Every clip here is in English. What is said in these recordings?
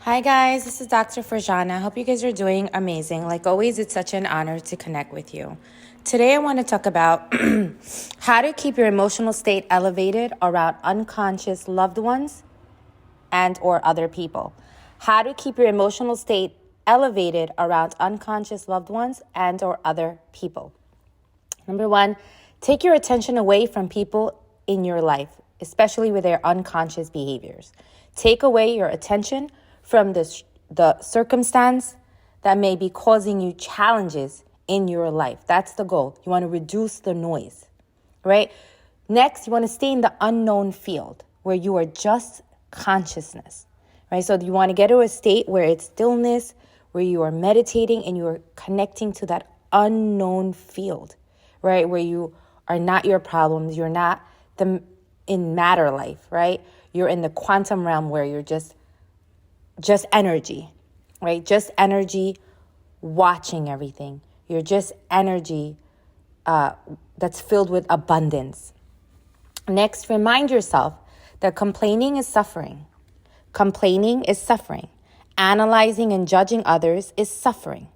Hi guys, this is Dr. Farjana. I hope you guys are doing amazing. Like always, it's such an honor to connect with you. Today I want to talk about how to keep your emotional state elevated around unconscious loved ones and or other people. How to keep your emotional state elevated around unconscious loved ones and or other people. Number one, take your attention away from people in your life, especially with their unconscious behaviors. Take away your attention from the circumstance that may be causing you challenges in your life. That's the goal. You want to reduce the noise, right? Next, you want to stay in the unknown field where you are just consciousness, right? So you want to get to a state where it's stillness, where you are meditating and you are connecting to that unknown field, right? Where you are not your problems. You're not in matter life, right? You're in the quantum realm where you're just energy, right? Just energy watching everything. You're just energy that's filled with abundance. Next, remind yourself that complaining is suffering. Complaining is suffering. Analyzing and judging others is suffering.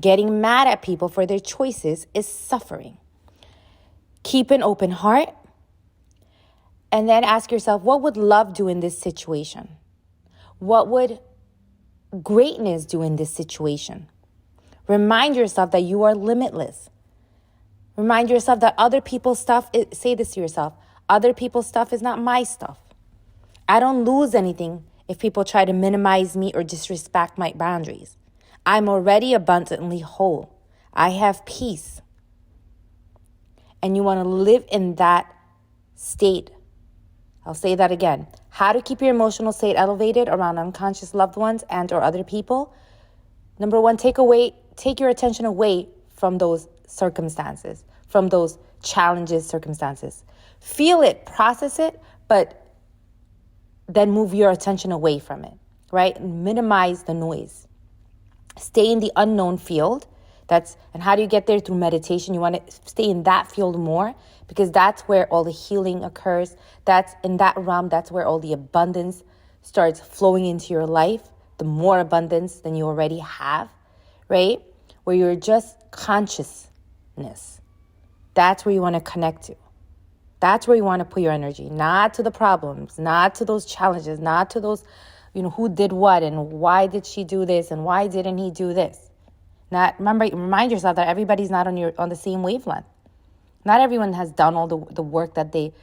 Getting mad at people for their choices is suffering. Keep an open heart. And then ask yourself, what would love do in this situation? What would greatness do in this situation? Remind yourself that you are limitless. Remind yourself that other people's stuff, say this to yourself, other people's stuff is not my stuff. I don't lose anything if people try to minimize me or disrespect my boundaries. I'm already abundantly whole. I have peace. And you want to live in that state. I'll say that again. How to keep your emotional state elevated around unconscious loved ones and or other people. Number one, take your attention away from those circumstances, from those circumstances. Feel it, process it, but then move your attention away from it, right? Minimize the noise. Stay in the unknown field. And how do you get there? Through meditation. You want to stay in that field more because that's where all the healing occurs. That's in that realm. That's where all the abundance starts flowing into your life. The more abundance than you already have, right? Where you're just consciousness. That's where you want to connect to. That's where you want to put your energy. Not to the problems, not to those challenges, not to those, who did what and why did she do this and why didn't he do this? Remind yourself that everybody's not on the same wavelength. Not everyone has done all the work that they,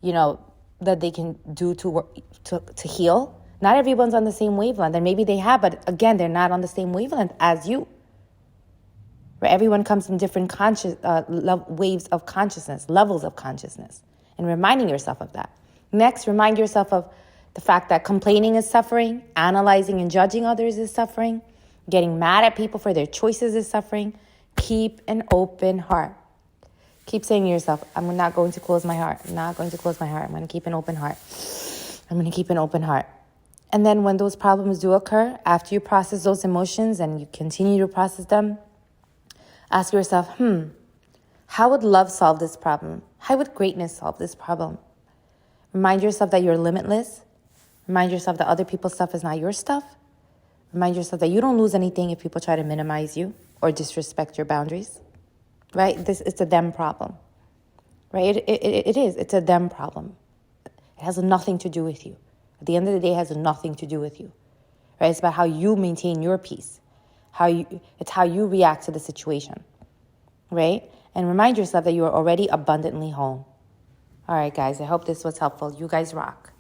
that they can do to heal. Not everyone's on the same wavelength, and maybe they have, but again, they're not on the same wavelength as you. Right? Everyone comes from different waves of consciousness, levels of consciousness, and reminding yourself of that. Next, remind yourself of the fact that complaining is suffering, analyzing and judging others is suffering. Getting mad at people for their choices is suffering. Keep an open heart. Keep saying to yourself, I'm not going to close my heart. I'm not going to close my heart. I'm going to keep an open heart. I'm going to keep an open heart. And then when those problems do occur, after you process those emotions and you continue to process them, ask yourself, how would love solve this problem? How would greatness solve this problem? Remind yourself that you're limitless. Remind yourself that other people's stuff is not your stuff. Remind yourself that you don't lose anything if people try to minimize you or disrespect your boundaries, right? It's a them problem, right? It is. It's a them problem. It has nothing to do with you. At the end of the day, it has nothing to do with you, right? It's about how you maintain your peace, it's how you react to the situation, right? And remind yourself that you are already abundantly whole. All right, guys, I hope this was helpful. You guys rock.